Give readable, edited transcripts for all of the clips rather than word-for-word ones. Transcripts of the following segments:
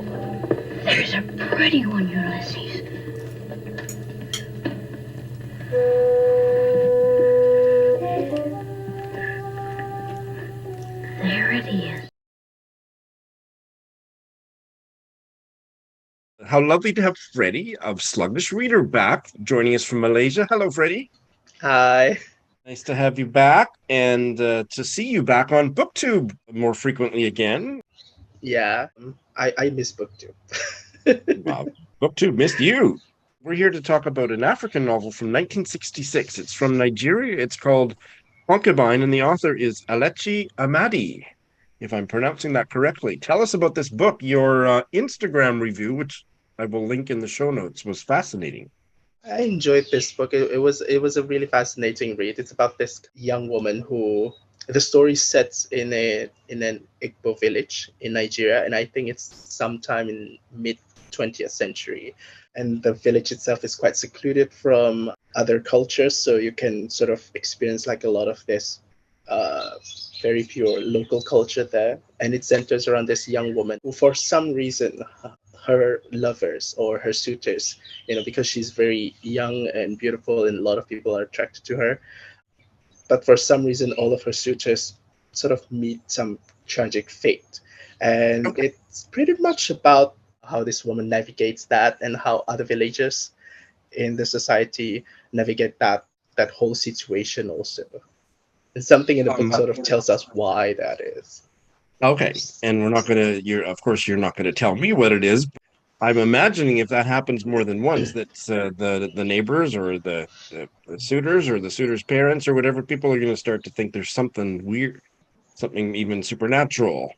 There's a pretty one, Ulysses. There it is. How lovely to have Freddie of Sluggish Reader back, joining us from Malaysia. Hello, Freddie. Hi. Nice to have you back and to see you back on BookTube more frequently again. Yeah, I miss BookTube. Wow, BookTube missed you. We're here to talk about an African novel from 1966. It's from Nigeria. It's called Concubine, and the author is Elechi Amadi, if I'm pronouncing that correctly. Tell us about this book. Your Instagram review, which I will link in the show notes, was fascinating. I enjoyed this book. It was a really fascinating read. It's about this young woman who the story sets in an Igbo village in Nigeria, and I think it's sometime in mid 20th century. And the village itself is quite secluded from other cultures, so you can sort of experience like a lot of this uh, very pure local culture there. And it centers around this young woman who, for some reason, her lovers or her suitors, because she's very young and beautiful and a lot of people are attracted to her, but for some reason all of her suitors sort of meet some tragic fate. And Okay. it's pretty much about how this woman navigates that and how other villagers in the society navigate that whole situation also. And something in the book Um, sort of tells us why that is. okay. And we're not gonna of course you're not gonna tell me what it is. I'm imagining if that happens more than once, that the neighbors or the suitors or the suitors' parents or whatever, people are going to start to think there's something weird, something even supernatural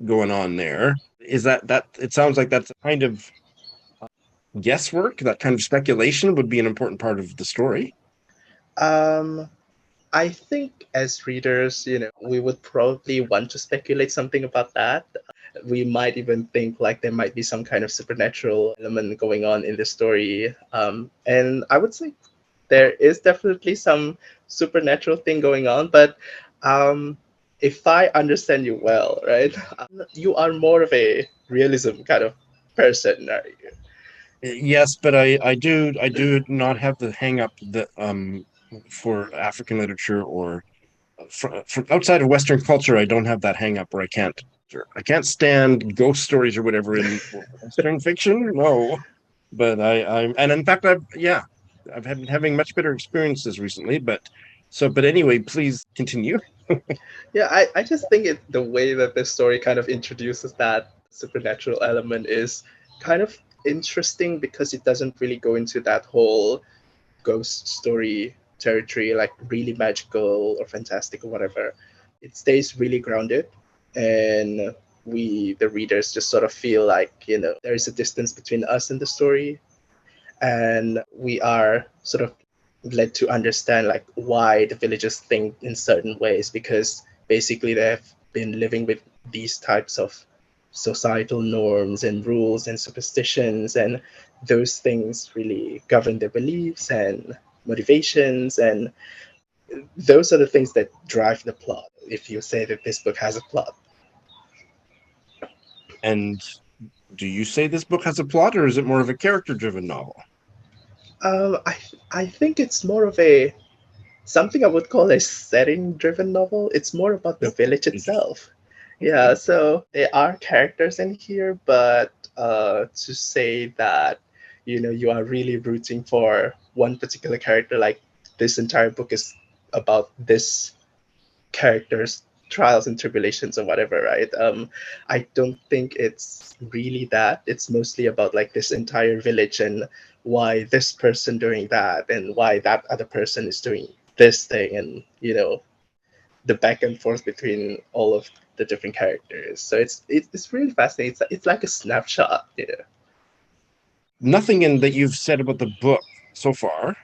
going on there. Is that it sounds like that's a kind of guesswork, that kind of speculation would be an important part of the story. Um, I think as readers, we would probably want to speculate something about that. We might even think like there might be some kind of supernatural element going on in the story. And I would say there is definitely some supernatural thing going on, but um, if I understand you well, right, you are more of a realism kind of person, are you? Yes, but I do not have the hang up that for African literature or from outside of Western culture, I don't have that hang up where I can't stand ghost stories or whatever in Western fiction. No, but and in fact I've had having much better experiences recently. But anyway, please continue. Yeah, I just think the way that this story kind of introduces that supernatural element is kind of interesting because it doesn't really go into that whole ghost story territory, like really magical or fantastic or whatever. It stays really grounded, and we, the readers, just sort of feel like, there is a distance between us and the story, and we are sort of led to understand like why the villagers think in certain ways, because basically they've been living with these types of societal norms and rules and superstitions, and those things really govern their beliefs and motivations, and those are the things that drive the plot, if you say that this book has a plot. And do you say this book has a plot, or is it more of a character-driven novel? I think it's more of a something I would call a setting driven novel. It's more about the Okay, village interesting. itself. Yeah, Okay. so there are characters in here, but to say that, you are really rooting for one particular character, like this entire book is about this character's trials and tribulations or whatever, right? I don't think it's really that. It's mostly about like this entire village and why this person doing that and why that other person is doing this thing, and the back and forth between all of the different characters. So it's really fascinating. It's like a snapshot. Yeah. Nothing in that you've said about the book so far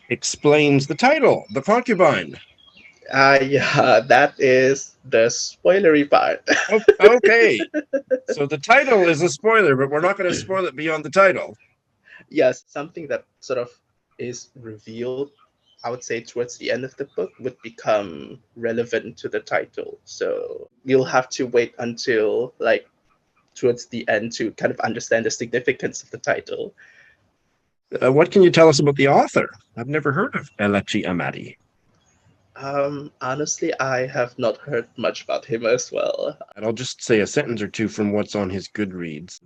explains the title, The Concubine. Yeah, that is the spoilery part. Oh, okay. So the title is a spoiler, but we're not going to spoil it beyond the title. Yes, something that sort of is revealed, I would say, towards the end of the book would become relevant to the title. So you'll have to wait until like towards the end to kind of understand the significance of the title. What can you tell us about the author? I've never heard of Elechi Amadi. Honestly, I have not heard much about him as well. And I'll just say a sentence or two from what's on his Goodreads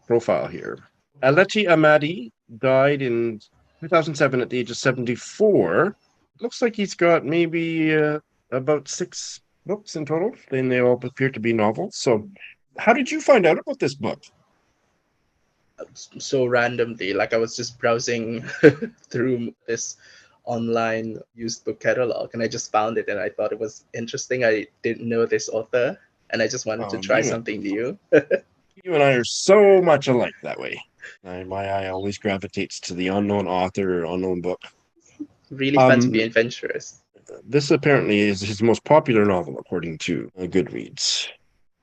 profile here. Elechi Amadi died in 2007 at the age of 74. Looks like he's got maybe about 6 books in total, and they all appear to be novels. So how did you find out about this book? So randomly, like I was just browsing through this online used book catalog, and I just found it, and I thought it was interesting. I didn't know this author, and I just wanted to try something new. You and I are so much alike that way. My eye always gravitates to the unknown author or unknown book. Really fun to be adventurous. This apparently is his most popular novel, according to Goodreads.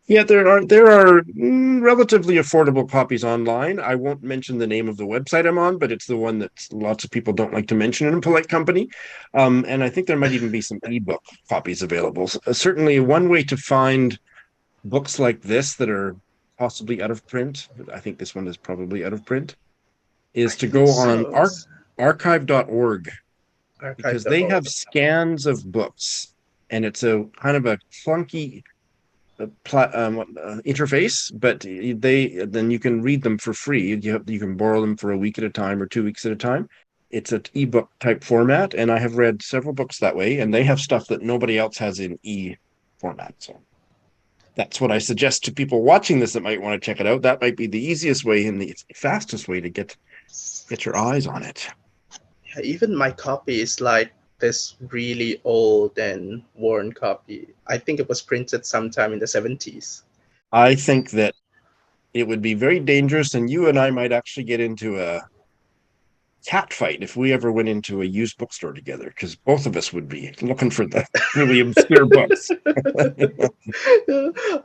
Yeah, there are relatively affordable copies online. I won't mention the name of the website I'm on, but it's the one that lots of people don't like to mention in polite company. And I think there might even be some ebook copies available. Certainly, one way to find books like this that are possibly out of print, I think this one is probably out of print, is to go on archive.org, because they have scans of books, and it's a kind of a clunky interface, but then you can read them for free. You can borrow them for a week at a time or 2 weeks at a time. It's an ebook type format, and I have read several books that way, and they have stuff that nobody else has in format. So that's what I suggest to people watching this that might want to check it out. That might be the easiest way and the fastest way to get your eyes on it. Yeah, even my copy is like this really old and worn copy. I think it was printed sometime in the 70s. I think that it would be very dangerous, and you and I might actually get into a cat fight if we ever went into a used bookstore together, because both of us would be looking for the really obscure books.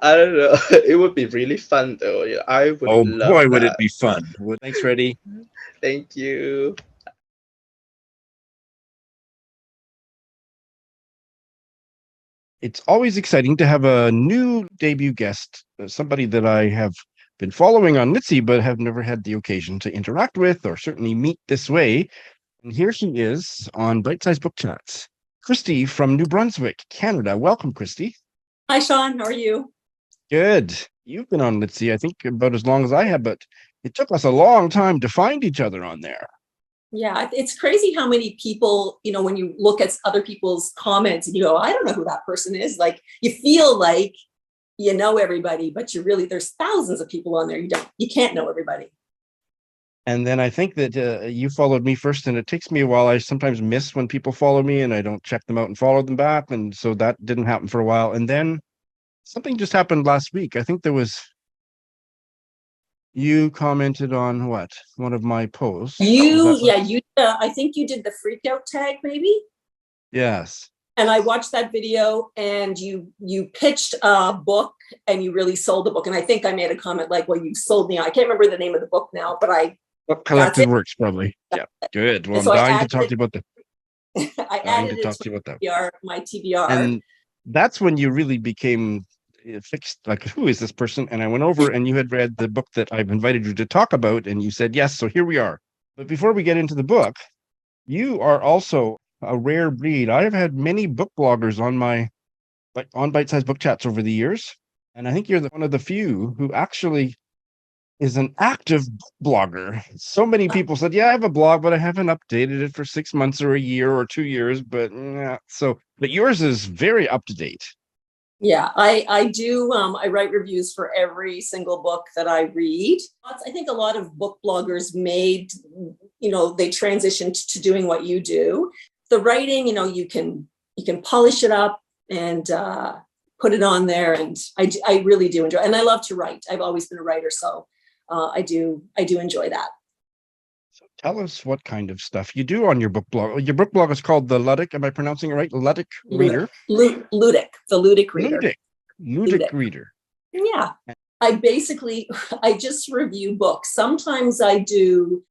I don't know. It would be really fun, though. Yeah, I would love boy, that. would it be fun. Thanks, Freddie. Thank you. It's always exciting to have a new debut guest, somebody that I have been following on Litsy, but have never had the occasion to interact with or certainly meet this way. And here she is on Bite Size Book Chats. Christie from New Brunswick, Canada. Welcome, Christie. Hi, Sean. How are you? Good. You've been on Litsy, I think, about as long as I have, but it took us a long time to find each other on there. Yeah, it's crazy how many people, when you look at other people's comments and you go, I don't know who that person is. Like, you feel like you know everybody, but there's thousands of people on there. You can't know everybody. And then I think that you followed me first, and it takes me a while. I sometimes miss when people follow me and I don't check them out and follow them back. And so that didn't happen for a while. And then something just happened last week. I think you commented on one of my posts. I think you did the freak out tag, maybe. Yes. And I watched that video, and you pitched a book, and you really sold the book. And I think I made a comment like, well, you sold me. I can't remember the name of the book now, but Book Collected Works, probably. Yeah, good. Well, so I'm dying to talk to you about that. I added it to my TBR. And that's when you really became fixed, like, who is this person? And I went over, and you had read the book that I've invited you to talk about, and you said yes, so here we are. But before we get into the book, you are also a rare breed. I have had many book bloggers on Bite Size Book Chats over the years, and I think you're one of the few who actually is an active book blogger. So many people said, yeah, I have a blog, but I haven't updated it for 6 months or a year or 2 years, but yours is very up to date. Yeah, I do. I write reviews for every single book that I read. I think a lot of book bloggers they transitioned to doing what you do. The writing, you can polish it up and put it on there, and I really do enjoy. And I love to write. I've always been a writer, so I do enjoy that. So tell us what kind of stuff you do on your book blog. Your book blog is called The Ludic. Am I pronouncing it right? Ludic Reader? Ludic. The Ludic Reader. Ludic Reader. Yeah. I just review books. Sometimes I do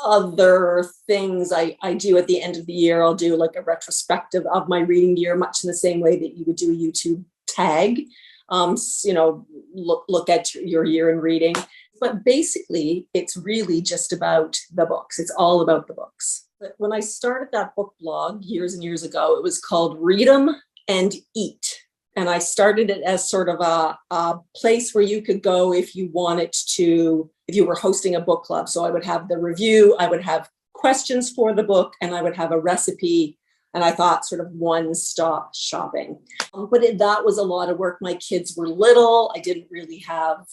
other things I do at the end of the year. I'll do like a retrospective of my reading year, much in the same way that you would do a YouTube tag. look at your year in reading. But basically, it's really just about the books. It's all about the books. But when I started that book blog years and years ago, it was called Read 'em and Eat. And I started it as sort of a place where you could go if you wanted to, if you were hosting a book club. So I would have the review, I would have questions for the book, and I would have a recipe. And I thought sort of one-stop shopping. But that was a lot of work. My kids were little. I didn't really have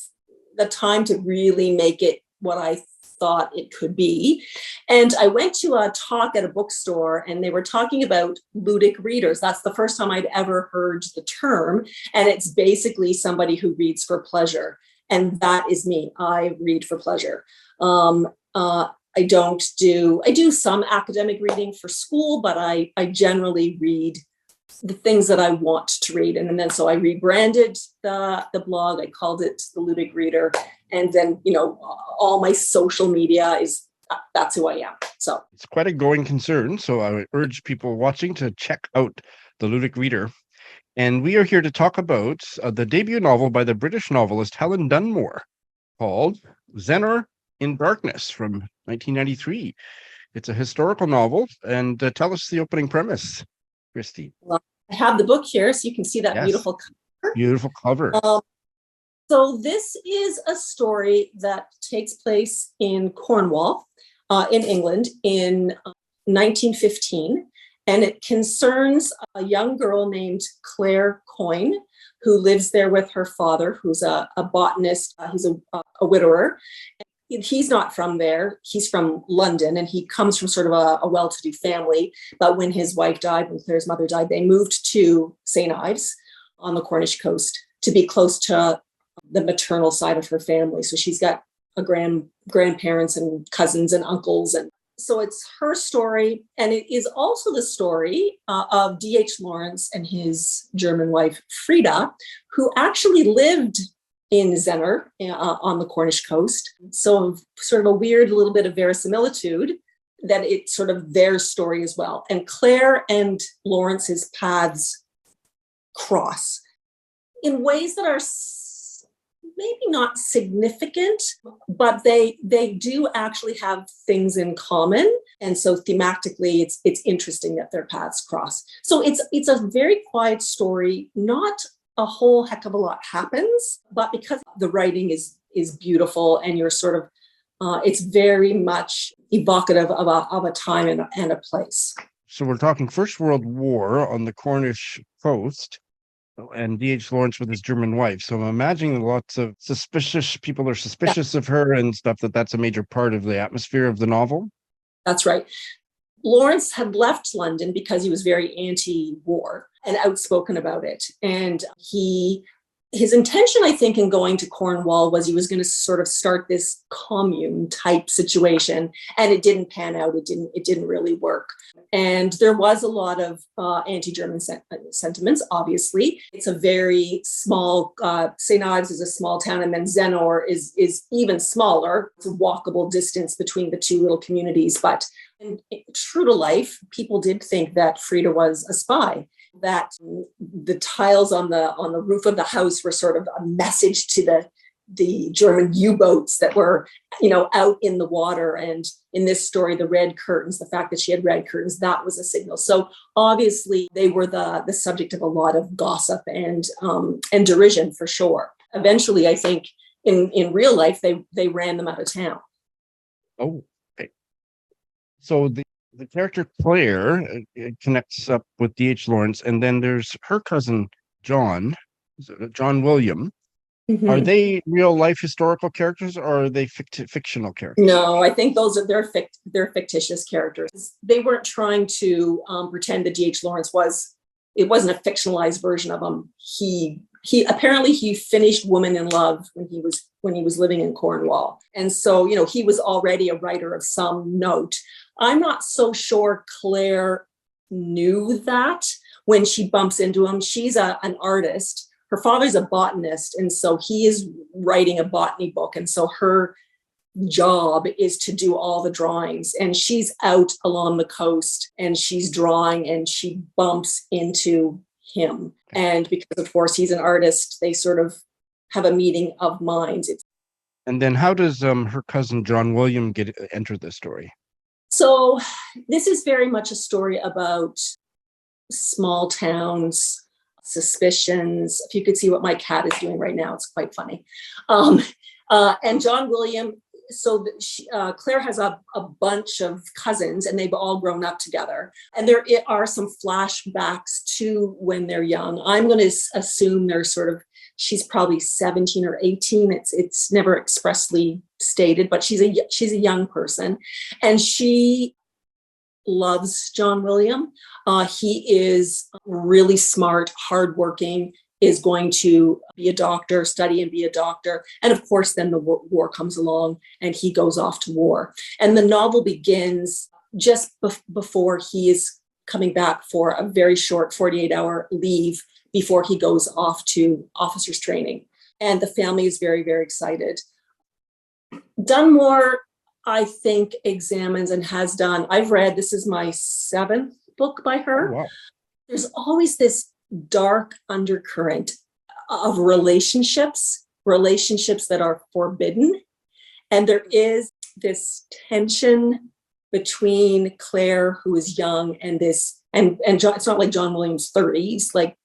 the time to really make it what I thought it could be. And I went to a talk at a bookstore, and they were talking about ludic readers. That's the first time I'd ever heard the term. And it's basically somebody who reads for pleasure. And that is me. I read for pleasure. I do some academic reading for school, but I generally read the things that I want to read. And then so I rebranded the blog. I called it The Ludic Reader. And then, all my social media that's who I am. So it's quite a going concern. So I would urge people watching to check out The Ludic Reader. And we are here to talk about the debut novel by the British novelist Helen Dunmore called Zennor in Darkness from 1993. It's a historical novel. And tell us the opening premise, Christie. Well, I have the book here, so you can see that Yes. beautiful cover. Beautiful cover. So this is a story that takes place in Cornwall, in England, in 1915. And it concerns a young girl named Claire Coyne, who lives there with her father, who's a botanist. He's a widower. He's not from there. He's from London, and he comes from sort of a well-to-do family. But when his wife died, when Claire's mother died, they moved to St. Ives on the Cornish coast to be close to the maternal side of her family. So she's got a grandparents and cousins and uncles. And so it's her story. And it is also the story of D.H. Lawrence and his German wife, Frida, who actually lived in Zennor on the Cornish coast. So sort of a weird little bit of verisimilitude that it's sort of their story as well. And Claire and Lawrence's paths cross in ways that are maybe not significant, but they do actually have things in common. And so thematically, it's interesting that their paths cross. So it's a very quiet story, not a whole heck of a lot happens, but because the writing is beautiful and you're sort of, it's very much evocative of a time and a place. So we're talking First World War on the Cornish coast, and D.H. Lawrence with his German wife. So I'm imagining lots of suspicious people are suspicious of her and stuff, that's a major part of the atmosphere of the novel. That's right. Lawrence had left London because he was very anti-war and outspoken about it. And his intention, I think, in going to Cornwall was he was going to sort of start this commune type situation, and it didn't pan out. It didn't really work. And there was a lot of anti-German sentiments, obviously. It's a very small, St. Ives is a small town, and then Zennor is even smaller. It's a walkable distance between the two little communities. But true to life, people did think that Frida was a spy, that the tiles on the roof of the house were sort of a message to the German U-boats that were, out in the water. And in this story, the red curtains, the fact that she had red curtains, that was a signal. So obviously they were the subject of a lot of gossip and derision for sure. Eventually, I think in real life, they ran them out of town. Oh, okay. So the character Claire connects up with D.H. Lawrence, and then there's her cousin John William. Mm-hmm. Are they real life historical characters, or are they fictional characters? No, I think they're fictitious characters. They weren't trying to pretend that D.H. Lawrence it wasn't a fictionalized version of him. He apparently finished Woman in Love when he was living in Cornwall, and so he was already a writer of some note. I'm not so sure Claire knew that when she bumps into him. She's an artist. Her father's a botanist, and so he is writing a botany book. And so her job is to do all the drawings. And she's out along the coast and she's drawing, and she bumps into him. And because, of course, he's an artist, they sort of have a meeting of minds. And then how does her cousin John William enter the story? So this is very much a story about small towns, suspicions. If you could see what my cat is doing right now, it's quite funny. And John William, so Claire has a bunch of cousins and they've all grown up together. And there are some flashbacks to when they're young. I'm going to assume they're she's probably 17 or 18. It's never expressly stated, but she's a young person. And she loves John William. He is really smart, hardworking, is going to be a doctor, study and be a doctor. And of course, then the war comes along and he goes off to war. And the novel begins just before he is coming back for a very short 48-hour leave before he goes off to officers training. And the family is very, very excited. Dunmore, I think, examines and has done, I've read, this is my 7th book by her. Oh, wow. There's always this dark undercurrent of relationships that are forbidden. And there is this tension between Claire, who is young, and John, it's not like John Williams 30, he's like,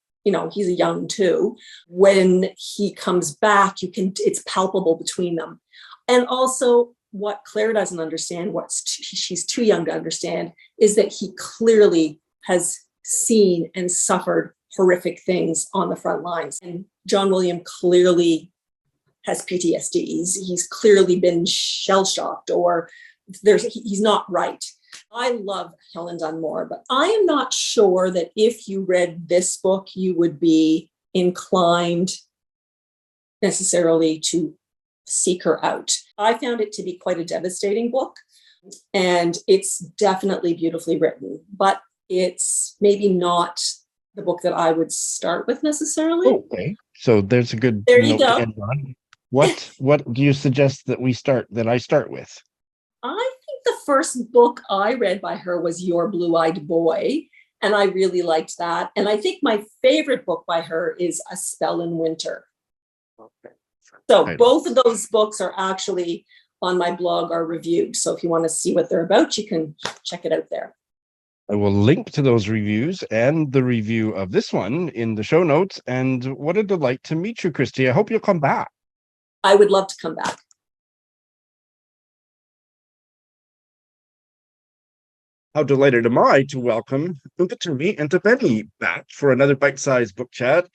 he's a young too. When he comes back, it's palpable between them. And also what Claire doesn't understand, she's too young to understand, is that he clearly has seen and suffered horrific things on the front lines. And John William clearly has PTSD. He's clearly been shell-shocked, or he's not right. I love Helen Dunmore, but I am not sure that if you read this book, you would be inclined necessarily to seek her out. I found it to be quite a devastating book, and it's definitely beautifully written, but it's maybe not the book that I would start with necessarily. Okay, so there's a good There you note go. to end on. What do you suggest that I start with? I think the first book I read by her was Your Blue-Eyed Boy, and I really liked that. And I think my favorite book by her is A Spell in Winter. Okay. So both of those books are actually on my blog, are reviewed. So if you want to see what they're about, you can check it out there. I will link to those reviews and the review of this one in the show notes. And what a delight to meet you, Christie. I hope you'll come back. I would love to come back. How delighted am I to welcome Mphuthumi Ntabeni back for another bite-sized book chat.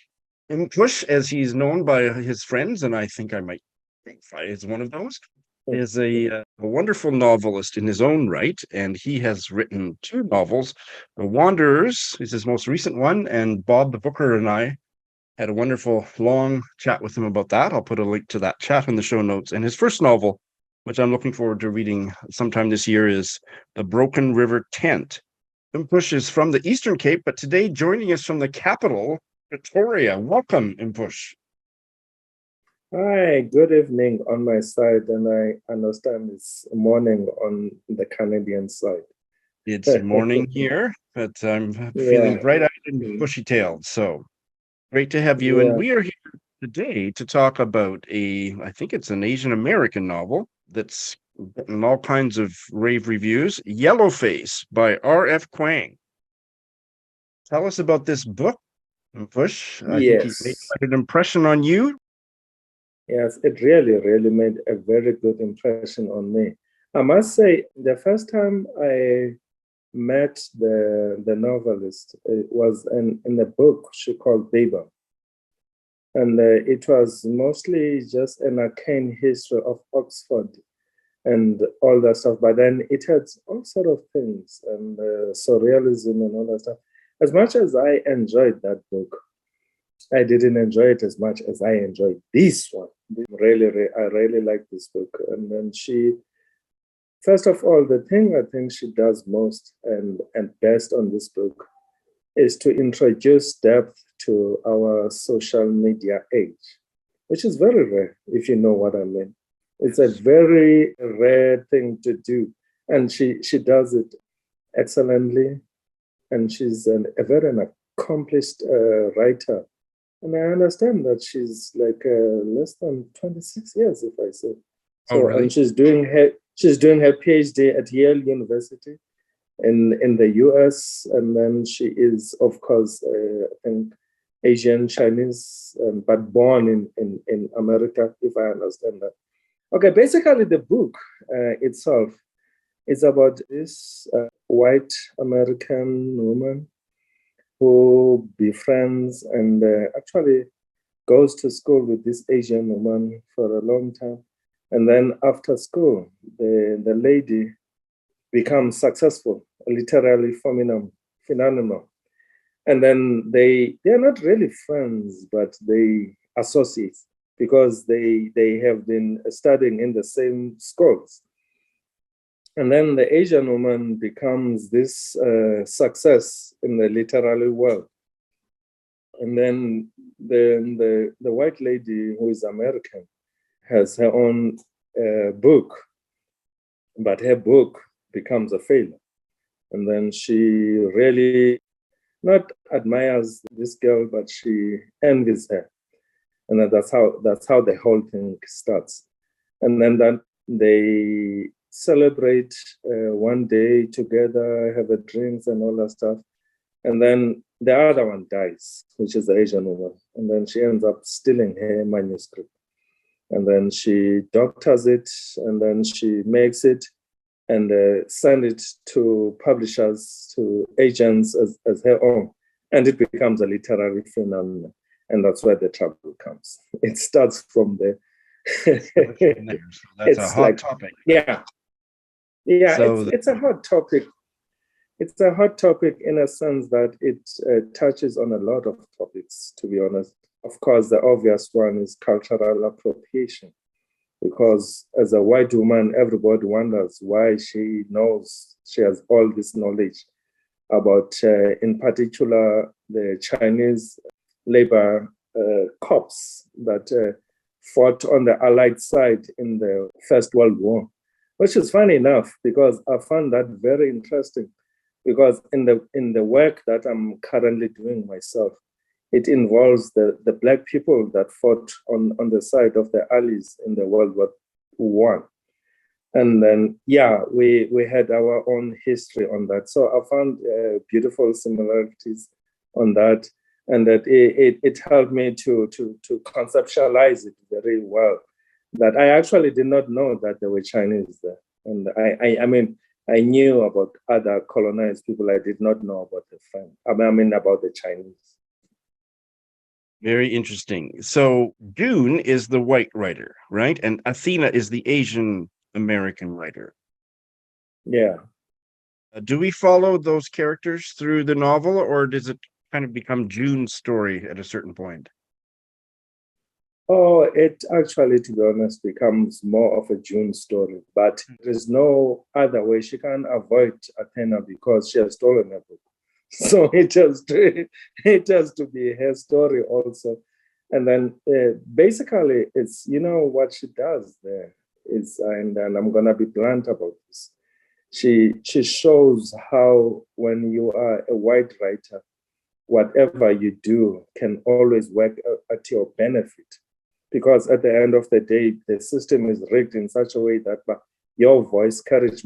Mpush, as he's known by his friends, and I think I might identify as one of those, is a wonderful novelist in his own right, and he has written 2 novels. The Wanderers is his most recent one, and Bob the Booker and I had a wonderful long chat with him about that. I'll put a link to that chat in the show notes. And his first novel, which I'm looking forward to reading sometime this year, is The Broken River Tent. Mpush is from the Eastern Cape, but today joining us from the capital, Pretoria. Welcome, Mpush. Hi, good evening on my side, and I understand it's morning on the Canadian side. It's morning here, but I'm feeling bright-eyed and bushy-tailed, so great to have you. And we are here today to talk about I think it's an Asian American novel that's gotten all kinds of rave reviews, Yellowface by R.F. Kuang. Tell us about this book, Mpush. I think it made quite an impression on you. Yes, it really, really made a very good impression on me. I must say, the first time I met the novelist, it was in a book she called Babel. And it was mostly just an arcane history of Oxford and all that stuff. But then it had all sort of things and surrealism and all that stuff. As much as I enjoyed that book, I didn't enjoy it as much as I enjoyed this one. I really like this book. And then first of all, the thing I think she does most and best on this book is to introduce depth to our social media age, which is very rare, if you know what I mean. It's a very rare thing to do. And she does it excellently. And she's a very accomplished writer. And I understand that she's like less than 26 years, if I say. So, really? And she's doing her PhD at Yale University in the US, and then she is, of course, I think Asian Chinese, but born in America, if I understand that. Okay, basically the book itself is about this white American woman who befriends and actually goes to school with this Asian woman for a long time. And then after school, the lady becomes successful, literally phenomenal. And then they are not really friends, but they associate because they have been studying in the same schools. And then the Asian woman becomes this success in the literary world. And then the white lady who is American has her own book, but her book becomes a failure. And then she really not admires this girl, but she envies her. And that's how the whole thing starts. And then they celebrate one day together, have a drinks and all that stuff. And then the other one dies, which is the Asian woman. And then she ends up stealing her manuscript. And then she doctors it, and then she makes it and send it to publishers, to agents as her own. And it becomes a literary phenomenon. And that's where the trouble comes. It starts from there. That's a hot topic. Yeah. Yeah, So it's a hot topic. It's a hot topic in a sense that it touches on a lot of topics, to be honest. Of course, the obvious one is cultural appropriation, because as a white woman, everybody wonders why she has all this knowledge about, in particular, the Chinese labor corps that fought on the Allied side in the First World War, which is funny enough because I found that very interesting. Because in the work that I'm currently doing myself, it involves the Black people that fought on the side of the Allies in the World War I. And then, we had our own history on that. So I found beautiful similarities on that. And that it helped me to conceptualize it very well. That I actually did not know that there were Chinese there. And I mean, I knew about other colonized people. I did not know about the French. About the Chinese. Very interesting. So June is the white writer, right? And Athena is the Asian American writer. Yeah. Do we follow those characters through the novel, or does it kind of become June's story at a certain point? Oh, it actually, to be honest, becomes more of a June story. But there's no other way. She can't avoid Athena because she has stolen her book. So it has to be her story also. And then basically it's, what she does there is, and I'm going to be blunt about this. She shows how when you are a white writer, whatever you do can always work at your benefit. Because at the end of the day, the system is rigged in such a way that your voice carries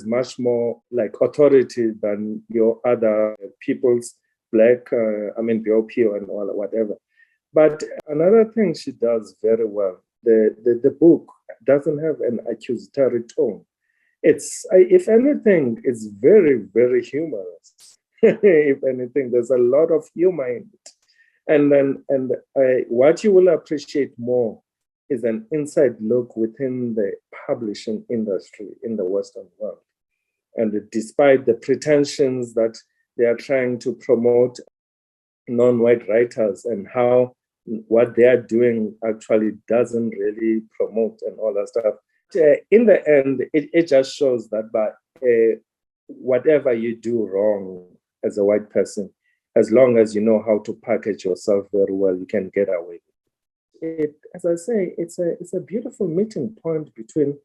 much more like authority than your other people's Black, BOP and all whatever. But another thing she does very well, the book doesn't have an accusatory tone. It's, if anything, it's very, very humorous. If anything, there's a lot of humor in it. And what you will appreciate more is an inside look within the publishing industry in the Western world. And despite the pretensions that they are trying to promote non-white writers and how what they are doing actually doesn't really promote and all that stuff, in the end, it just shows that whatever you do wrong as a white person, as long as you know how to package yourself very well, you can get away. As I say, it's a beautiful meeting point between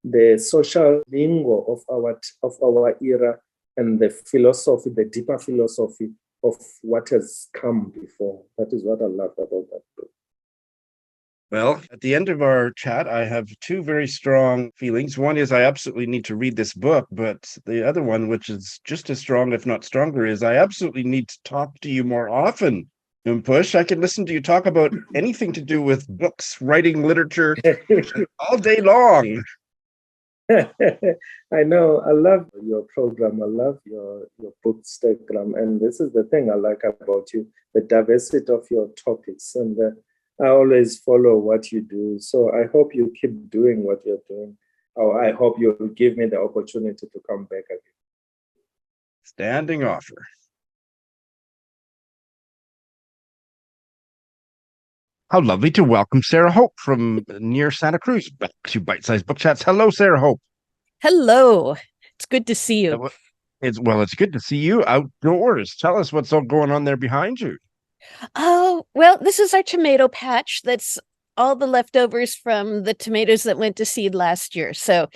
the social lingo of our era and the philosophy, the deeper philosophy of what has come before. That is what I loved about that book. Well, at the end of our chat, I have two very strong feelings. One is I absolutely need to read this book, but the other one, which is just as strong, if not stronger, is I absolutely need to talk to you more often. Mpush, I can listen to you talk about anything to do with books, writing, literature all day long. I know. I love your program. I love your bookstagram. And this is the thing I like about you, the diversity of your topics. And I always follow what you do. So I hope you keep doing what you're doing. Or I hope you'll give me the opportunity to come back again. Standing offer. How lovely to welcome Sarah Hope from near Santa Cruz back to Bite Size Book Chats. Hello, Sarah Hope. Hello. It's good to see you. It's good to see you outdoors. Tell us what's all going on there behind you. Oh, well, this is our tomato patch. That's all the leftovers from the tomatoes that went to seed last year. So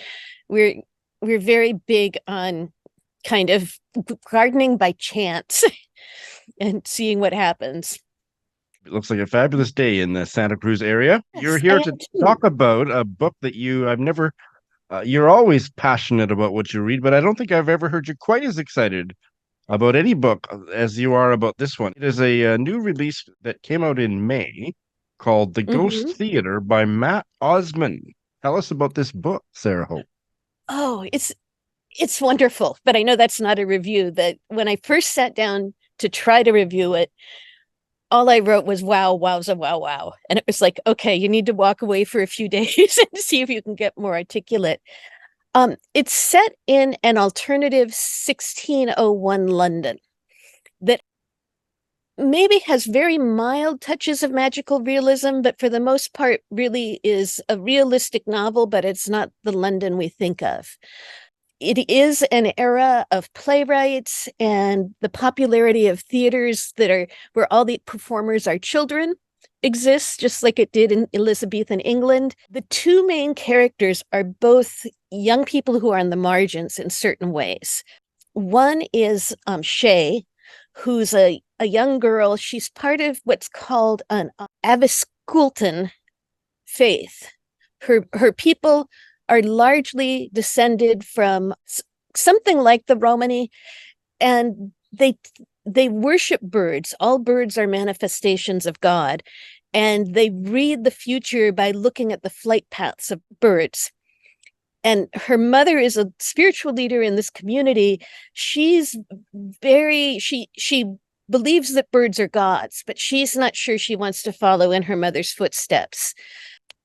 we're very big on kind of gardening by chance and seeing what happens. It looks like a fabulous day in the Santa Cruz area. Yes, You're here to talk about a book that you're always passionate about what you read, but I don't think I've ever heard you quite as excited about any book as you are about this one. It is a new release that came out in May called The Ghost Theater by Matt Osman. Tell us about this book, Sarah Hope. Oh, it's wonderful, but I know that's not a review. That when I first sat down to try to review it, all I wrote was wow, wowza, wow, wow. And it was like, okay, you need to walk away for a few days and see if you can get more articulate. It's set in an alternative 1601 London that maybe has very mild touches of magical realism, but for the most part really is a realistic novel, but it's not the London we think of. It is an era of playwrights and the popularity of theaters where all the performers are children exists, just like it did in Elizabethan England. The two main characters are both young people who are on the margins in certain ways. One is Shay, who's a young girl. She's part of what's called an Aviscultan faith. Her people are largely descended from something like the Romani, and they worship birds. All birds are manifestations of God, and they read the future by looking at the flight paths of birds. And her mother is a spiritual leader in this community. She believes that birds are gods, but she's not sure she wants to follow in her mother's footsteps.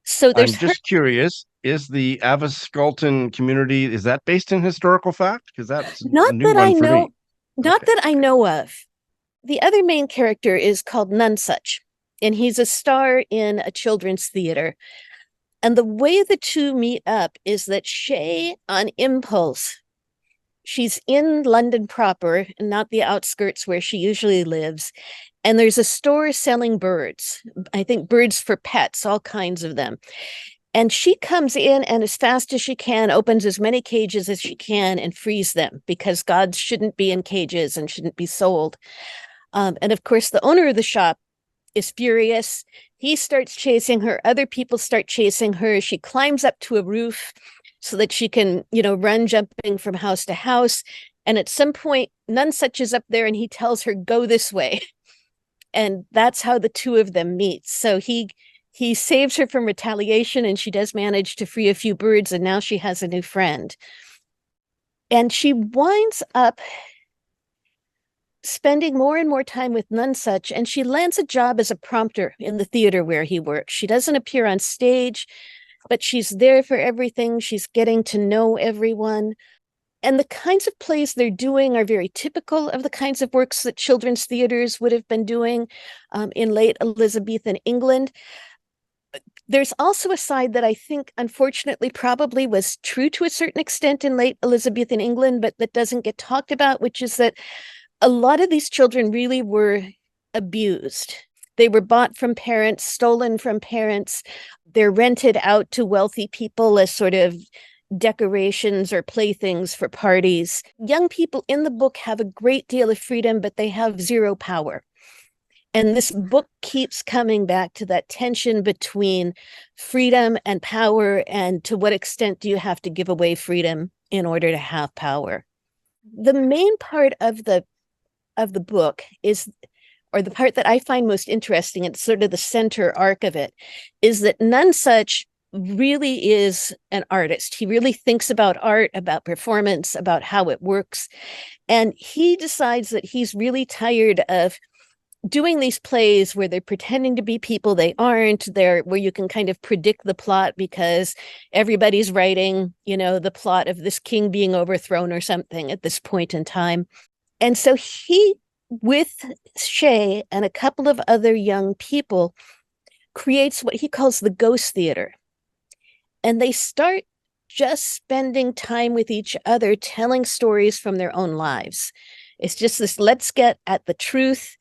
So I'm just curious, is the Aviscultan community, is that based in historical fact? Because that's not a new that one I for know. me. Not that I know of. The other main character is called Nonsuch, and he's a star in a children's theater. And the way the two meet up is that Shay, on impulse, she's in London proper, and not the outskirts where she usually lives. And there's a store selling birds. I think birds for pets, all kinds of them. And she comes in and as fast as she can, opens as many cages as she can and frees them because gods shouldn't be in cages and shouldn't be sold. And of course, the owner of the shop is furious. He starts chasing her. Other people start chasing her. She climbs up to a roof so that she can, run jumping from house to house. And at some point, Nonsuch is up there and he tells her, go this way. And that's how the two of them meet. So he saves her from retaliation, and she does manage to free a few birds, and now she has a new friend. And she winds up spending more and more time with Nonsuch, and she lands a job as a prompter in the theater where he works. She doesn't appear on stage, but she's there for everything. She's getting to know everyone. And the kinds of plays they're doing are very typical of the kinds of works that children's theaters would have been doing in late Elizabethan England. There's also a side that I think, unfortunately, probably was true to a certain extent in late Elizabethan England, but that doesn't get talked about, which is that a lot of these children really were abused. They were bought from parents, stolen from parents. They're rented out to wealthy people as sort of decorations or playthings for parties. Young people in the book have a great deal of freedom, but they have zero power. And this book keeps coming back to that tension between freedom and power, and to what extent do you have to give away freedom in order to have power. The main part of the book is, or the part that I find most interesting, it's sort of the center arc of it, is that Nonsuch really is an artist. He really thinks about art, about performance, about how it works. And he decides that he's really tired of doing these plays where they're pretending to be people they aren't, where you can kind of predict the plot because everybody's writing, the plot of this king being overthrown or something at this point in time. And so he, with Shay and a couple of other young people, creates what he calls the ghost theater. And they start just spending time with each other, telling stories from their own lives. It's just this, let's get at the truth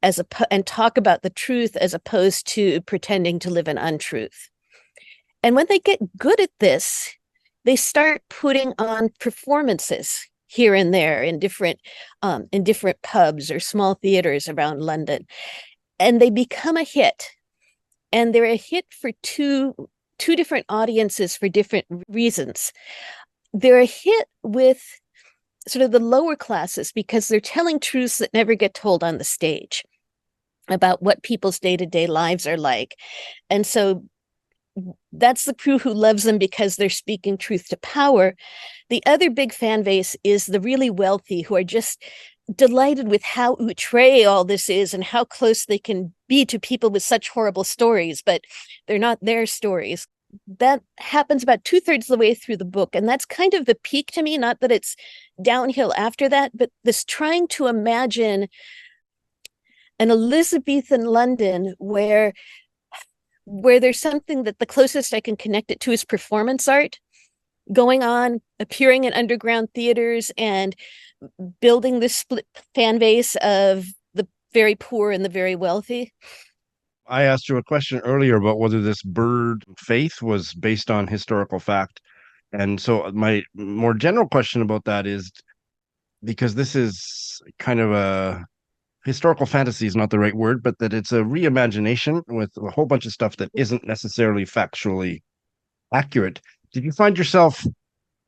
and talk about the truth as opposed to pretending to live in untruth. And when they get good at this, they start putting on performances here and there in different pubs or small theaters around London. And they become a hit. And they're a hit for two different audiences for different reasons. They're a hit with sort of the lower classes because they're telling truths that never get told on the stage about what people's day-to-day lives are like. And so that's the crew who loves them because they're speaking truth to power. The other big fan base is the really wealthy who are just delighted with how outre all this is and how close they can be to people with such horrible stories, but they're not their stories. That happens about 2/3 of the way through the book. And that's kind of the peak to me, not that it's downhill after that, but this trying to imagine an Elizabethan London where there's something that the closest I can connect it to is performance art going on, appearing in underground theaters and building this split fan base of the very poor and the very wealthy. I asked you a question earlier about whether this bird faith was based on historical fact. And so my more general question about that is, because this is kind of a historical fantasy is not the right word, but that it's a reimagination with a whole bunch of stuff that isn't necessarily factually accurate. Did you find yourself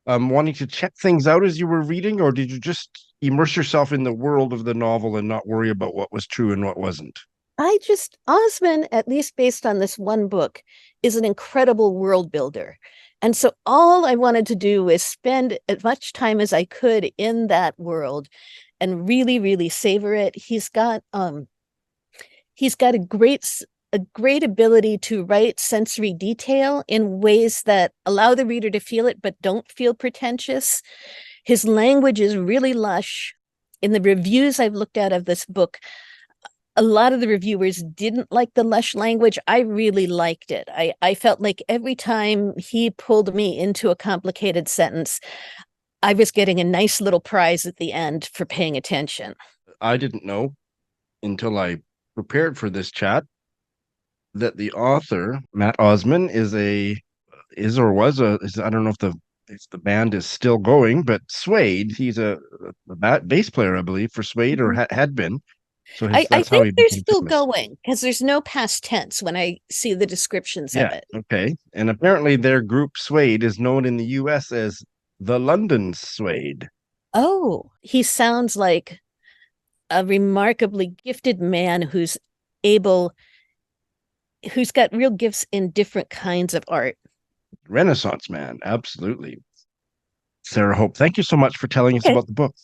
wanting to check things out as you were reading, or did you just immerse yourself in the world of the novel and not worry about what was true and what wasn't? Osman, at least based on this one book, is an incredible world builder. And so all I wanted to do was spend as much time as I could in that world and really, really savor it. He's got a great ability to write sensory detail in ways that allow the reader to feel it, but don't feel pretentious. His language is really lush. In the reviews I've looked at of this book, a lot of the reviewers didn't like the lush language. I really liked it. I felt like every time he pulled me into a complicated sentence, I was getting a nice little prize at the end for paying attention. I didn't know until I prepared for this chat that the author, Matt Osman, I don't know if the band is still going, but Suede, he's a bass player, I believe, for Suede, or had been. So I think they're still going because there's no past tense when I see the descriptions of it. Okay. And apparently their group Suede is known in the US as the London Suede. Oh, he sounds like a remarkably gifted man who's got real gifts in different kinds of art. Renaissance man, absolutely. Sarah Hope, thank you so much for telling us about the book.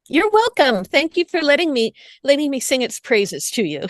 You're welcome. Thank you for letting me sing its praises to you.